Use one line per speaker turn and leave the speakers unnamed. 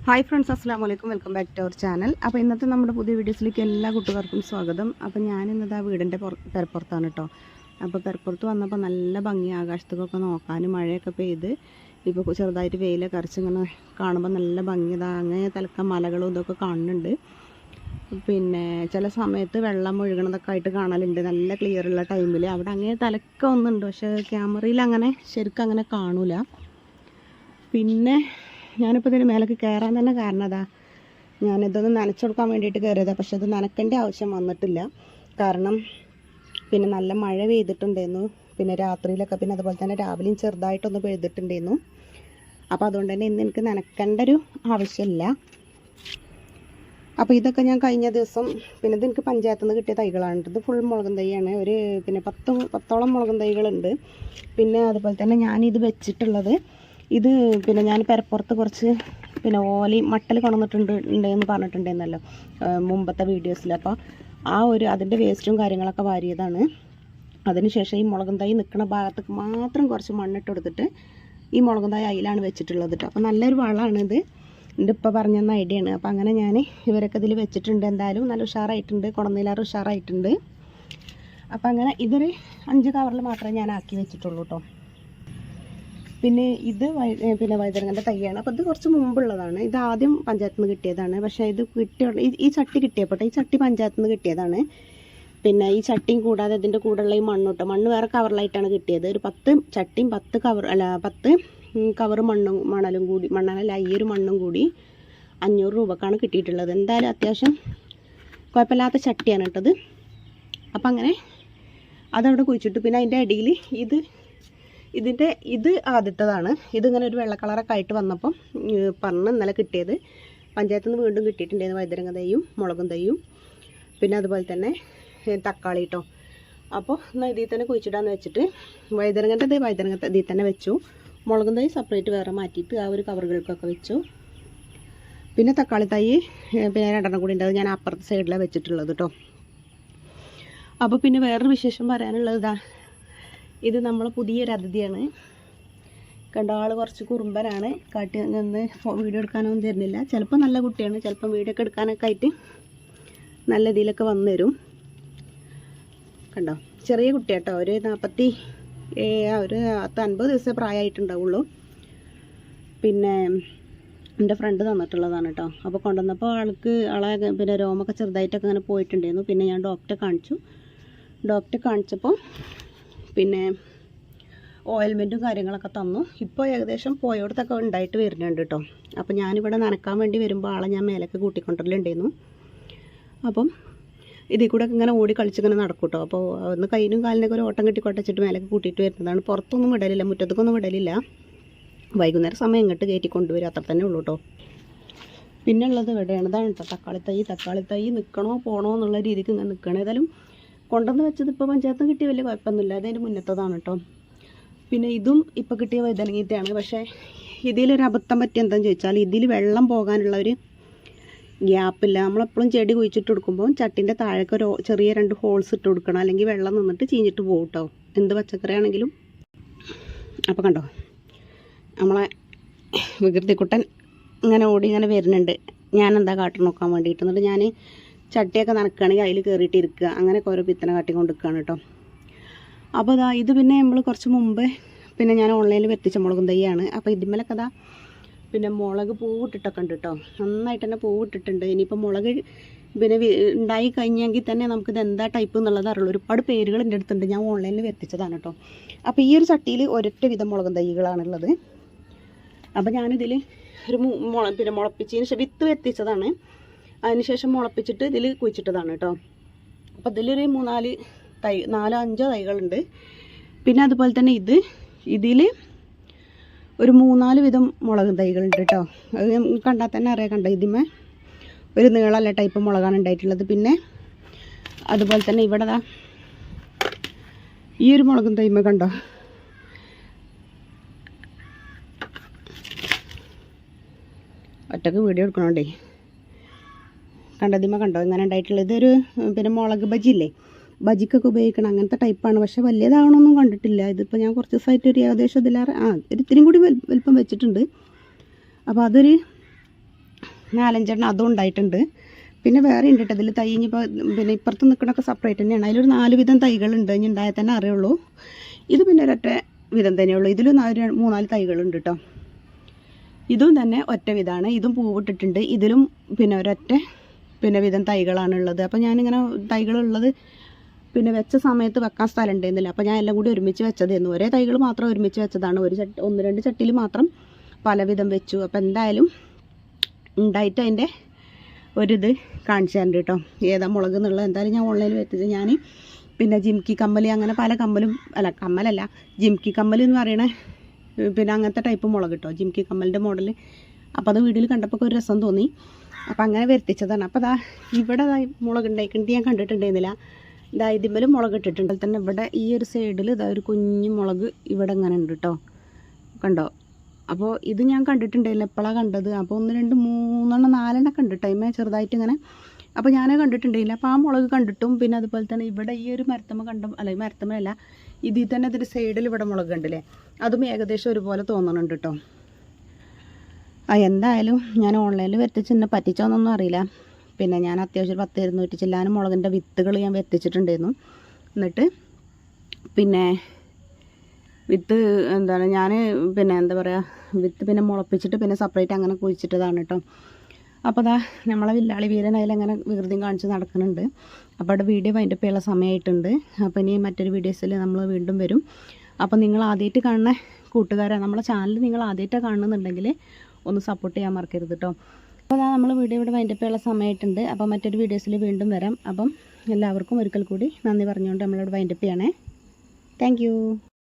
Hi friends, അസ്സലാമു welcome back to our channel. അപ്പോൾ ഇന്നത്തെ നമ്മുടെ പുതിയ വീഡിയോസിലേക്ക് എല്ലാ കൂട്ടുകാർക്കും സ്വാഗതം. അപ്പോൾ ഞാനിന്നത് ആ വീടിൻ്റെ പെരപ്പുറത്താണ് കേട്ടോ. അപ്പോൾ പെരപ്പുറത്ത് വന്നപ്പോൾ നല്ല ഭംഗി, ആകാശത്തേക്കൊക്കെ നോക്കാനും മഴയൊക്കെ പെയ്ത് ഇപ്പോൾ ചെറുതായിട്ട് വെയിലൊക്കെ അരച്ചിങ്ങനെ കാണുമ്പോൾ നല്ല ഭംഗി. ഇതാ അങ്ങനെ തലക്കം മലകളും ഇതൊക്കെ കാണുന്നുണ്ട്. പിന്നെ ചില സമയത്ത് വെള്ളം ഒഴുകണതൊക്കെ ആയിട്ട് കാണലുണ്ട് നല്ല ക്ലിയർ ഉള്ള ടൈമിൽ. അവിടെ അങ്ങനെ തലക്ക ഒന്നുണ്ട്, പക്ഷേ ക്യാമറയിൽ അങ്ങനെ ശരിക്കും അങ്ങനെ കാണൂല. പിന്നെ ഞാനിപ്പോൾ ഇതിന് മേലേക്ക് കയറാൻ തന്നെ കാരണം അതാ, ഞാനിതൊന്ന് നനച്ചെടുക്കാൻ വേണ്ടിയിട്ട് കയറിയതാണ്. പക്ഷെ അത് നനക്കേണ്ട ആവശ്യം വന്നിട്ടില്ല. കാരണം പിന്നെ നല്ല മഴ പെയ്തിട്ടുണ്ടായിരുന്നു. പിന്നെ രാത്രിയിലൊക്കെ, പിന്നെ അതുപോലെ തന്നെ രാവിലെയും ചെറുതായിട്ടൊന്ന് പെയ്തിട്ടുണ്ടായിരുന്നു. അപ്പോൾ അതുകൊണ്ട് തന്നെ ഇന്ന് എനിക്ക് നനക്കേണ്ട ഒരു ആവശ്യമില്ല. അപ്പോൾ ഇതൊക്കെ ഞാൻ കഴിഞ്ഞ ദിവസം, പിന്നെ ഇത് എനിക്ക് പഞ്ചായത്തിൽ നിന്ന് കിട്ടിയ തൈകളാണ്. ഇത് ഫുൾ മുളകും തൈയാണ്. ഒരു പിന്നെ പത്തോളം മുളകും തൈകളുണ്ട്. പിന്നെ അതുപോലെ തന്നെ ഞാനിത് വെച്ചിട്ടുള്ളത്, ഇത് പിന്നെ ഞാൻ പെരപ്പുറത്ത് കുറച്ച് പിന്നെ മട്ടൽ കൊണ്ടുവന്നിട്ടുണ്ടെന്ന് പറഞ്ഞിട്ടുണ്ടായിരുന്നല്ലോ മുമ്പത്തെ വീഡിയോസിൽ. അപ്പോൾ അതിൻ്റെ വേസ്റ്റും കാര്യങ്ങളൊക്കെ വാരിയതാണ്. അതിനുശേഷം ഈ മുളകും തൈ നിൽക്കുന്ന ഭാഗത്തേക്ക് മാത്രം കുറച്ച് മണ്ണിട്ട് കൊടുത്തിട്ട് ഈ മുളകും തൈ അതിലാണ് വെച്ചിട്ടുള്ളത് കേട്ടോ. അപ്പോൾ നല്ലൊരു വളമാണിത്. എൻ്റെ ഇപ്പോൾ പറഞ്ഞെന്ന ഐഡിയ ആണ്. അപ്പോൾ അങ്ങനെ ഞാൻ ഇവരൊക്കെ ഇതിൽ വെച്ചിട്ടുണ്ട്. എന്തായാലും നല്ല ഉഷാറായിട്ടുണ്ട്, കുടന്നിലാറ് ഉഷാറായിട്ടുണ്ട്. അപ്പോൾ അങ്ങനെ ഇതൊരു 5 കവറിൽ മാത്രമേ ഞാൻ ആക്കി വെച്ചിട്ടുള്ളൂ കേട്ടോ. പിന്നെ ഇത് വഴുതനങ്ങൻ്റെ തൈയാണ്. അപ്പോൾ ഇത് കുറച്ച് മുമ്പുള്ളതാണ്. ഇത് ആദ്യം പഞ്ചായത്തിൽ നിന്ന് കിട്ടിയതാണ്. പക്ഷേ ഇത് ഈ ചട്ടി കിട്ടിയപ്പോട്ടെ, ഈ ചട്ടി പഞ്ചായത്തിൽ നിന്ന് കിട്ടിയതാണ്. പിന്നെ ഈ ചട്ടിയും കൂടാതെ ഇതിൻ്റെ കൂടെയുള്ള ഈ മണ്ണ് വേറെ കവറിലായിട്ടാണ് കിട്ടിയത്. ഒരു 10 ചട്ടിയും 10 കവർ മണ്ണല്ല ഈ ഒരു മണ്ണും കൂടി 500 രൂപക്കാണ് കിട്ടിയിട്ടുള്ളത്. എന്തായാലും അത്യാവശ്യം കുഴപ്പമില്ലാത്ത ചട്ടിയാണ് ഇട്ടത്. അപ്പം അങ്ങനെ അതവിടെ കുഴിച്ചിട്ടു. പിന്നെ അതിൻ്റെ അടിയിൽ ഇത് ആദ്യത്തേതാണ്. ഇതിങ്ങനെ ഒരു വെള്ള കളറൊക്കെ ആയിട്ട് വന്നപ്പം ഇന്നലെ കിട്ടിയത്. പഞ്ചായത്തിൽ നിന്ന് വീണ്ടും കിട്ടിയിട്ടുണ്ടായിരുന്നു വഴുതനങ്ങ തൈയും മുളകും തൈയും, പിന്നെ അതുപോലെ തന്നെ തക്കാളി കേട്ടോ. അപ്പോൾ എന്നാൽ ഇതിൽ തന്നെ കുഴിച്ചിടാന്ന് വെച്ചിട്ട് വഴുതനങ്ങ ഇതിൽ തന്നെ വെച്ചു. മുളകും തൈ സെപ്പറേറ്റ് വേറെ മാറ്റിയിട്ട് ആ ഒരു കവറുകൾക്കൊക്കെ വെച്ചു. പിന്നെ തക്കാളി തൈ പിന്നെ 2 കൂടി ഉണ്ട്, അത് ഞാൻ അപ്പുറത്തെ സൈഡിലാണ് വെച്ചിട്ടുള്ളത് കേട്ടോ. അപ്പോൾ പിന്നെ വേറൊരു വിശേഷം പറയാനുള്ളത് ഇതാ, ഇത് നമ്മൾ പുതിയൊരു അതിഥിയാണ്. കണ്ട ആൾ കുറച്ച് കുറുമ്പനാണ്. കാട്ടി നിന്ന് വീഡിയോ എടുക്കാനൊന്നും തരുന്നില്ല. ചിലപ്പോൾ നല്ല കുട്ടിയാണ്, ചിലപ്പം വീഡിയോ ഒക്കെ എടുക്കാനൊക്കെ ആയിട്ട് നല്ല ഇതിലൊക്കെ വന്നു തരും. കണ്ടോ, ചെറിയ കുട്ടിയാട്ടോ. ഒരു 50 ദിവസം പ്രായമായിട്ടുണ്ടാവുള്ളൂ. പിന്നെ എൻ്റെ ഫ്രണ്ട് തന്നിട്ടുള്ളതാണ് കേട്ടോ. അപ്പോൾ കൊണ്ടുവന്നപ്പോൾ പിന്നെ രോമൊക്കെ ചെറുതായിട്ടൊക്കെ അങ്ങനെ പോയിട്ടുണ്ടായിരുന്നു. പിന്നെ ഞാൻ ഡോക്ടറെ കാണിച്ചപ്പോൾ പിന്നെ ഓയിൽമെൻറ്റും കാര്യങ്ങളൊക്കെ തന്നു. ഇപ്പോൾ ഏകദേശം പോയോടത്തൊക്കെ ഉണ്ടായിട്ട് വരുന്നുണ്ട് കേട്ടോ. അപ്പോൾ ഞാനിവിടെ നനക്കാൻ വേണ്ടി വരുമ്പോൾ ആളെ ഞാൻ മേലേക്ക് കൂട്ടിക്കൊണ്ടിട്ടുണ്ടായിരുന്നു. അപ്പം ഇതിൽ കൂടെ ഇങ്ങനെ ഓടി കളിച്ചിങ്ങനെ നടക്കും കേട്ടോ. അപ്പോൾ ഒന്ന് കയ്യിനും കാലിനൊക്കെ ഒരു ഓട്ടം കെട്ടിക്കൊട്ടച്ചിട്ട് മേലേക്ക് കൂട്ടിയിട്ട് വരുന്നതാണ്. പുറത്തൊന്നും വിടലില്ല, മുറ്റത്തേക്കൊന്നും വിടലില്ല. വൈകുന്നേരം സമയം ഇങ്ങോട്ട് കയറ്റി കൊണ്ടുവരും, അത്ര തന്നെ ഉള്ളൂ കേട്ടോ. പിന്നെ ഉള്ളത് ഇവിടെയാണ്. ഇതാണ് കേട്ടോ തക്കാളി തൈ നിൽക്കണോ പോകണോ എന്നുള്ള രീതിക്ക് ഇങ്ങനെ നിൽക്കണം. ഏതായാലും കൊണ്ടുവന്ന് വെച്ചത് ഇപ്പോൾ പഞ്ചായത്ത് കിട്ടിയ വലിയ കുഴപ്പമൊന്നുമില്ല. അതിൻ്റെ മുന്നത്തതാണ് കേട്ടോ. പിന്നെ ഇതും ഇപ്പോൾ കിട്ടിയ വഴുതനങ്ങയാണ്. പക്ഷേ ഇതിലൊരു അബദ്ധം പറ്റി എന്താണെന്ന് ചോദിച്ചാൽ, ഇതിൽ വെള്ളം പോകാനുള്ള ഒരു ഗ്യാപ്പില്ല. നമ്മളെപ്പോഴും ചെടി കുഴിച്ചിട്ട് കൊടുക്കുമ്പോൾ ചട്ടിൻ്റെ താഴേക്ക് ഒരു ചെറിയ 2 ഹോൾസ് ഇട്ട് കൊടുക്കണം, അല്ലെങ്കിൽ വെള്ളം നിന്നിട്ട് ചീഞ്ഞിട്ട് പോകും കേട്ടോ, എന്ത് പച്ചക്കറി ആണെങ്കിലും. അപ്പോൾ കണ്ടോ, നമ്മളെ വികൃതിക്കുട്ടൻ ഇങ്ങനെ ഓടി ഇങ്ങനെ വരുന്നുണ്ട്. ഞാൻ എന്താ കാട്ടി നോക്കാൻ വേണ്ടിയിട്ട്. എന്നിട്ട് ഞാൻ ചട്ടിയൊക്കെ നനക്കുകയാണെങ്കിൽ അതിൽ കയറിയിട്ട് ഇരിക്കുക, അങ്ങനെയൊക്കെ ഓരോ പിത്തന കാട്ടിക്കൊണ്ട് നിൽക്കുകയാണ് കേട്ടോ. അപ്പോൾ ഇത് പിന്നെ നമ്മൾ കുറച്ച് മുമ്പ് പിന്നെ ഞാൻ ഓൺലൈനിൽ വരുത്തിച്ച മുളകും തൈയാണ്. അപ്പോൾ ഇതിന്മേലൊക്കെ പിന്നെ മുളക് പൂവിട്ടിട്ടൊക്കെ ഉണ്ട് കേട്ടോ. നന്നായിട്ട് തന്നെ പൂവിട്ടിട്ടുണ്ട്. ഇനിയിപ്പോൾ മുളക് പിന്നെ ഉണ്ടായി കഴിഞ്ഞെങ്കിൽ തന്നെ നമുക്കിത് എന്താ ടൈപ്പ് എന്നുള്ളത് അറിയുള്ളൂ. ഒരുപാട് പേരുകൾ എൻ്റെ അടുത്തുണ്ട്, ഞാൻ ഓൺലൈനിൽ വരുത്തിച്ചതാണ് കേട്ടോ. അപ്പോൾ ഈ ഒരു ചട്ടിയിൽ ഒരൊറ്റ വിധം മുളകും തൈകളാണുള്ളത്. അപ്പോൾ ഞാനിതിൽ ഒരു പിന്നെ മുളപ്പിച്ചതിന് ശേഷം വിത്ത് വരുത്തിച്ചതാണ്. അതിനുശേഷം മുളപ്പിച്ചിട്ട് ഇതിൽ കുഴിച്ചിട്ടതാണ് കേട്ടോ. അപ്പോൾ ഇതിലൊരു 4-5 തൈകളുണ്ട്. പിന്നെ അതുപോലെ തന്നെ ഇതിൽ ഒരു 3-4 വിധം മുളക് തൈകളുണ്ട് കേട്ടോ. അത് കണ്ടാൽ തന്നെ അറിയാം. കണ്ടോ, ഇതിന്മേ ഒരു നീളമുള്ള ടൈപ്പ് മുളകാണ് ഉണ്ടായിട്ടുള്ളത്. പിന്നെ അതുപോലെ തന്നെ ഇവിടെ ഈ ഒരു മുളകും തൈമ കണ്ടോ, ഒറ്റക്ക് വീഡിയോ എടുക്കണോണ്ടേ. കണ്ടതിമ കണ്ടോ ഇങ്ങനെ ഉണ്ടായിട്ടുള്ളത്. ഇതൊരു പിന്നെ മുളക് ബജിയില്ലേ, ബജിക്കൊക്കെ ഉപയോഗിക്കണം അങ്ങനത്തെ ടൈപ്പാണ്. പക്ഷേ വലിയതാവണമൊന്നും കണ്ടിട്ടില്ല. ഇതിപ്പോൾ ഞാൻ കുറച്ച് ദിവസമായിട്ട് ഒരു ഏകദേശം ഇതിലേറെ ഒരു ഇത്തിരിയും കൂടി വലിപ്പം വെച്ചിട്ടുണ്ട്. അപ്പോൾ അതൊരു 4-5 അതും ഉണ്ടായിട്ടുണ്ട്. പിന്നെ വേറെ ഉണ്ട് കേട്ടോ ഇതിൽ തൈ. ഇനിയിപ്പോൾ പിന്നെ ഇപ്പുറത്ത് നിൽക്കണൊക്കെ സെപ്പറേറ്റ് തന്നെയാണ്. അതിലൊരു 4 വിധം തൈകളുണ്ട്. ഇനി ഉണ്ടായാൽ തന്നെ അറിയുള്ളൂ. ഇത് പിന്നെ ഒരൊറ്റ വിധം തന്നെയുള്ളൂ. ഇതിലും 3-4 തൈകളുണ്ട് കേട്ടോ. ഇതും തന്നെ ഒറ്റ വിധമാണ്. ഇതും പൂവിട്ടിട്ടുണ്ട്. ഇതിലും പിന്നെ ഒരൊറ്റ പിന്നെ വിധം തൈകളാണുള്ളത്. അപ്പോൾ ഞാനിങ്ങനെ തൈകളുള്ളത് പിന്നെ വെച്ച സമയത്ത് വെക്കാൻ സ്ഥലം ഉണ്ടായിരുന്നില്ല. അപ്പോൾ ഞാൻ എല്ലാം കൂടി ഒരുമിച്ച് വെച്ചതായിരുന്നു. ഒരേ തൈകൾ മാത്രം ഒരുമിച്ച് വെച്ചതാണ്. 1-2 ചട്ടിയിൽ മാത്രം പലവിധം വെച്ചു. അപ്പോൾ എന്തായാലും ഉണ്ടായിട്ട് അതിൻ്റെ ഒരിത് കാണിച്ചു തരുന്നുണ്ട് കേട്ടോ, ഏതാ മുളക് എന്നുള്ളത്. എന്തായാലും ഞാൻ ഓൺലൈനിൽ വെച്ചിട്ട് ഞാൻ പിന്നെ ജിംകി കമ്മൽ അങ്ങനെ പല കമ്മലും കമ്മലല്ല ജിംകി കമ്മൽ എന്ന് പറയണേ പിന്നെ അങ്ങനത്തെ ടൈപ്പ് മുളക് കേട്ടോ, ജിംകി കമ്മലിൻ്റെ മോഡൽ. അപ്പോൾ അത് വീഡിയോയിൽ കണ്ടപ്പോൾ ഒരു രസം തോന്നി. അപ്പോൾ അങ്ങനെ വരുത്തിച്ചതാണ്. അപ്പോൾ അതാ ഇവിടെ മുളക് ഉണ്ടായിക്കുന്നത് ഞാൻ കണ്ടിട്ടുണ്ടായിരുന്നില്ല. ഇതാ ഇതിമ്മലും മുളക് ഇട്ടിട്ടുണ്ട്. തന്നെ ഇവിടെ ഈ ഒരു സൈഡിൽ ഇതാ ഒരു കുഞ്ഞു മുളക് ഇവിടെ ഇങ്ങനെ ഉണ്ട് കേട്ടോ, കണ്ടോ. അപ്പോൾ ഇത് ഞാൻ കണ്ടിട്ടുണ്ടായില്ല, എപ്പോഴാണ് കണ്ടത്. അപ്പോൾ 1, 2, 3, 4 കണ്ടിട്ട് ടൈമേ ചെറുതായിട്ട് ഇങ്ങനെ. അപ്പോൾ ഞാൻ കണ്ടിട്ടുണ്ടായില്ല. അപ്പോൾ ആ മുളക് കണ്ടിട്ടും പിന്നെ അതുപോലെ തന്നെ ഇവിടെ ഈ ഒരു മരത്തമ്മ ഈ മരത്തമ്മല്ല ഇതിൽ തന്നെ ഇതിൻ്റെ സൈഡിൽ ഇവിടെ മുളക് കണ്ടില്ലേ, അതും ഏകദേശം ഒരുപോലെ തോന്നുന്നുണ്ട് കേട്ടോ. എന്തായാലും ഞാൻ ഓൺലൈനിൽ വെത്തിച്ച് എന്നെ പറ്റിച്ചോന്നൊന്നും അറിയില്ല. പിന്നെ ഞാൻ അത്യാവശ്യം 10-200 ചില്ലാനും മുളകിൻ്റെ വിത്തുകൾ ഞാൻ വെത്തിച്ചിട്ടുണ്ടായിരുന്നു. എന്നിട്ട് പിന്നെ വിത്ത് എന്താണ് ഞാൻ പിന്നെ എന്താ പറയുക വിത്ത് പിന്നെ മുളപ്പിച്ചിട്ട് പിന്നെ സെപ്പറേറ്റ് അങ്ങനെ കുഴിച്ചിട്ടതാണ് കേട്ടോ. അപ്പോൾ അതാ നമ്മളെ വില്ലാളി വീരൻ അതിലങ്ങനെ വികൃതിയും കാണിച്ച് നടക്കുന്നുണ്ട്. അപ്പോൾ അവിടെ വീഡിയോ വൈൻഡപ്പ് ചെയ്യാനുള്ള സമയമായിട്ടുണ്ട്. അപ്പോൾ ഇനി മറ്റൊരു വീഡിയോസിൽ നമ്മൾ വീണ്ടും വരും. അപ്പോൾ നിങ്ങൾ ആദ്യമായിട്ട് കാണുന്ന കൂട്ടുകാരാണ് നമ്മളെ ചാനൽ നിങ്ങൾ ആദ്യമായിട്ടാണ് കാണുന്നുണ്ടെങ്കിൽ ഒന്ന് സപ്പോർട്ട് ചെയ്യാൻ മറക്കരുത് കേട്ടോ. അപ്പോൾ അതാ നമ്മൾ വീഡിയോ ഇവിടെ വൈൻഡപ്പ് ചെയ്യാനുള്ള സമയമായിട്ടുണ്ട്. അപ്പോൾ മറ്റൊരു വീഡിയോസിൽ വീണ്ടും വരാം. അപ്പം എല്ലാവർക്കും ഒരിക്കൽ കൂടി നന്ദി പറഞ്ഞുകൊണ്ട് നമ്മളിവിടെ വൈൻഡപ്പ് ചെയ്യണേ. താങ്ക്